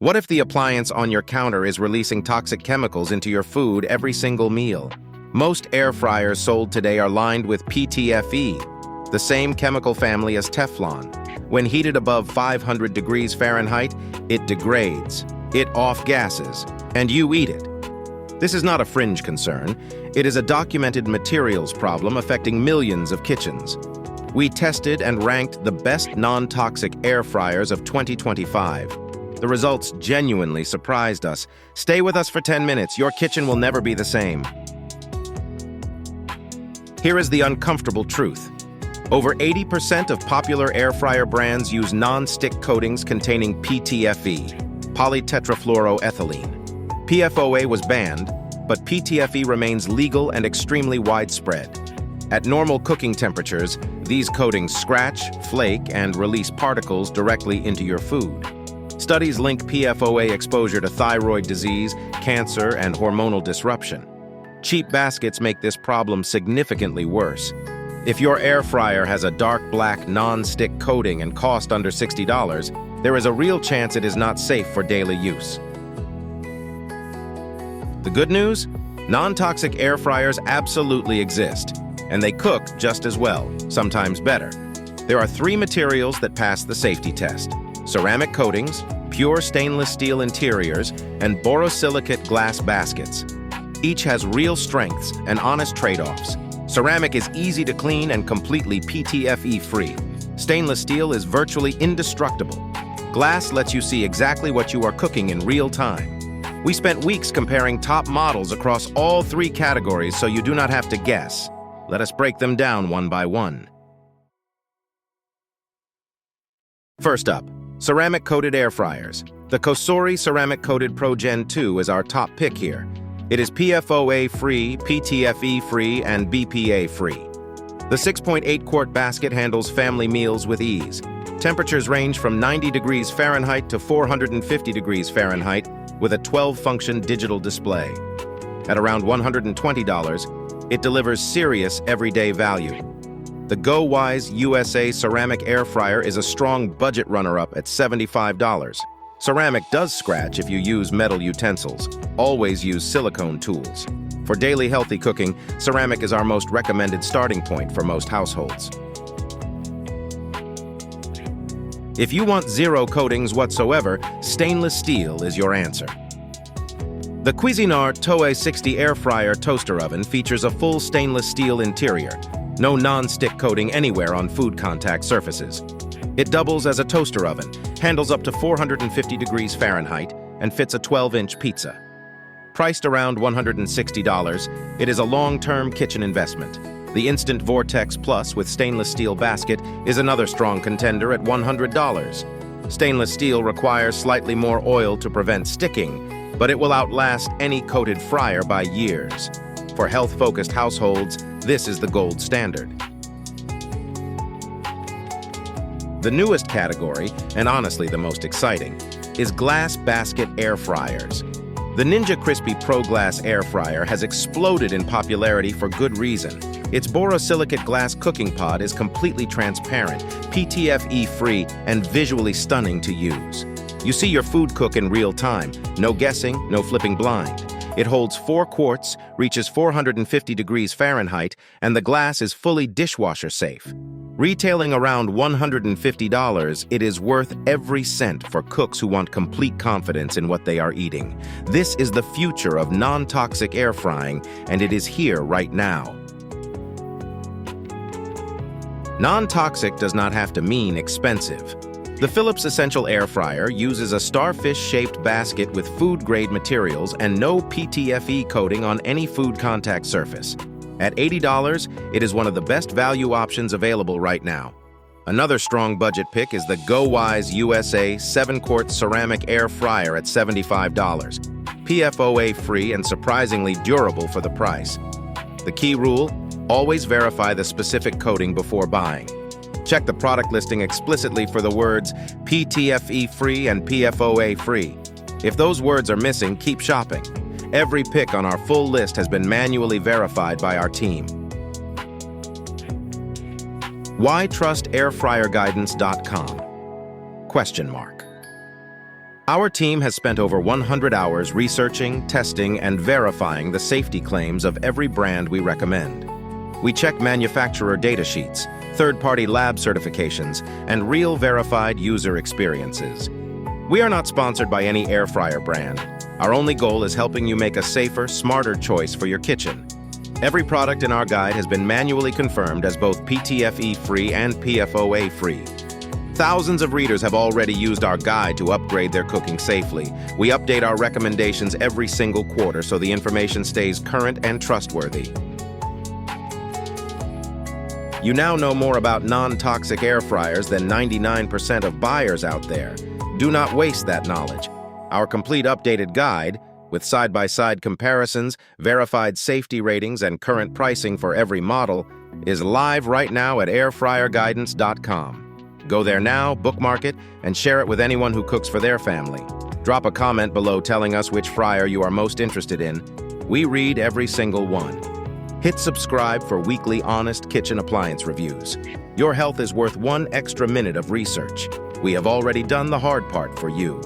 What if the appliance on your counter is releasing toxic chemicals into your food every single meal? Most air fryers sold today are lined with PTFE, the same chemical family as Teflon. When heated above 500 degrees Fahrenheit, it degrades, it off-gases, and you eat it. This is not a fringe concern. It is a documented materials problem affecting millions of kitchens. We tested and ranked the best non-toxic air fryers of 2025. The results genuinely surprised us. Stay with us for 10 minutes. Your kitchen will never be the same. Here is the uncomfortable truth. Over 80% of popular air fryer brands use non-stick coatings containing PTFE, polytetrafluoroethylene. PFOA was banned, but PTFE remains legal and extremely widespread. At normal cooking temperatures, these coatings scratch, flake, and release particles directly into your food. Studies link PFOA exposure to thyroid disease, cancer, and hormonal disruption. Cheap baskets make this problem significantly worse. If your air fryer has a dark black non-stick coating and cost under $60, there is a real chance it is not safe for daily use. The good news? Non-toxic air fryers absolutely exist, and they cook just as well, sometimes better. There are 3 materials that pass the safety test: ceramic coatings, pure stainless steel interiors, and borosilicate glass baskets. Each has real strengths and honest trade-offs. Ceramic is easy to clean and completely PTFE-free. Stainless steel is virtually indestructible. Glass lets you see exactly what you are cooking in real time. We spent weeks comparing top models across all 3 categories so you do not have to guess. Let us break them down one by one. First up, ceramic-coated air fryers. The COSORI Ceramic-Coated Pro Gen 2 is our top pick here. It is PFOA-free, PTFE-free, and BPA-free. The 6.8-quart basket handles family meals with ease. Temperatures range from 90 degrees Fahrenheit to 450 degrees Fahrenheit with a 12-function digital display. At around $120, it delivers serious everyday value. The GoWISE USA Ceramic Air Fryer is a strong budget runner-up at $75. Ceramic does scratch if you use metal utensils. Always use silicone tools. For daily healthy cooking, ceramic is our most recommended starting point for most households. If you want 0 coatings whatsoever, stainless steel is your answer. The Cuisinart TOA-60 air fryer toaster oven features a full stainless steel interior. No non-stick coating anywhere on food contact surfaces. It doubles as a toaster oven, handles up to 450 degrees Fahrenheit, and fits a 12-inch pizza. Priced around $160, it is a long-term kitchen investment. The Instant Vortex Plus with stainless steel basket is another strong contender at $100. Stainless steel requires slightly more oil to prevent sticking, but it will outlast any coated fryer by years. For health-focused households, this is the gold standard. The newest category, and honestly the most exciting, is glass basket air fryers. The Ninja CRISPi Pro Glass Air Fryer has exploded in popularity for good reason. Its borosilicate glass cooking pod is completely transparent, PTFE-free, and visually stunning to use. You see your food cook in real time, no guessing, no flipping blind. It holds 4 quarts, reaches 450 degrees Fahrenheit, and the glass is fully dishwasher safe. Retailing around $150, it is worth every cent for cooks who want complete confidence in what they are eating. This is the future of non-toxic air frying, and it is here right now. Non-toxic does not have to mean expensive. The Philips Essential Air Fryer uses a starfish-shaped basket with food-grade materials and no PTFE coating on any food contact surface. At $80, it is one of the best value options available right now. Another strong budget pick is the GoWISE USA 7-quart ceramic air fryer at $75. PFOA-free and surprisingly durable for the price. The key rule: always verify the specific coating before buying. Check the product listing explicitly for the words PTFE-free and PFOA-free. If those words are missing, keep shopping. Every pick on our full list has been manually verified by our team. Why trust airfryerguidance.com? ? Our team has spent over 100 hours researching, testing, and verifying the safety claims of every brand we recommend. We check manufacturer data sheets, third-party lab certifications, and real verified user experiences. We are not sponsored by any air fryer brand. Our only goal is helping you make a safer, smarter choice for your kitchen. Every product in our guide has been manually confirmed as both PTFE-free and PFOA-free. Thousands of readers have already used our guide to upgrade their cooking safely. We update our recommendations every single quarter so the information stays current and trustworthy. You now know more about non-toxic air fryers than 99% of buyers out there. Do not waste that knowledge. Our complete updated guide, with side-by-side comparisons, verified safety ratings, and current pricing for every model, is live right now at airfryerguidance.com. Go there now, bookmark it, and share it with anyone who cooks for their family. Drop a comment below telling us which fryer you are most interested in. We read every single one. Hit subscribe for weekly honest kitchen appliance reviews. Your health is worth one extra minute of research. We have already done the hard part for you.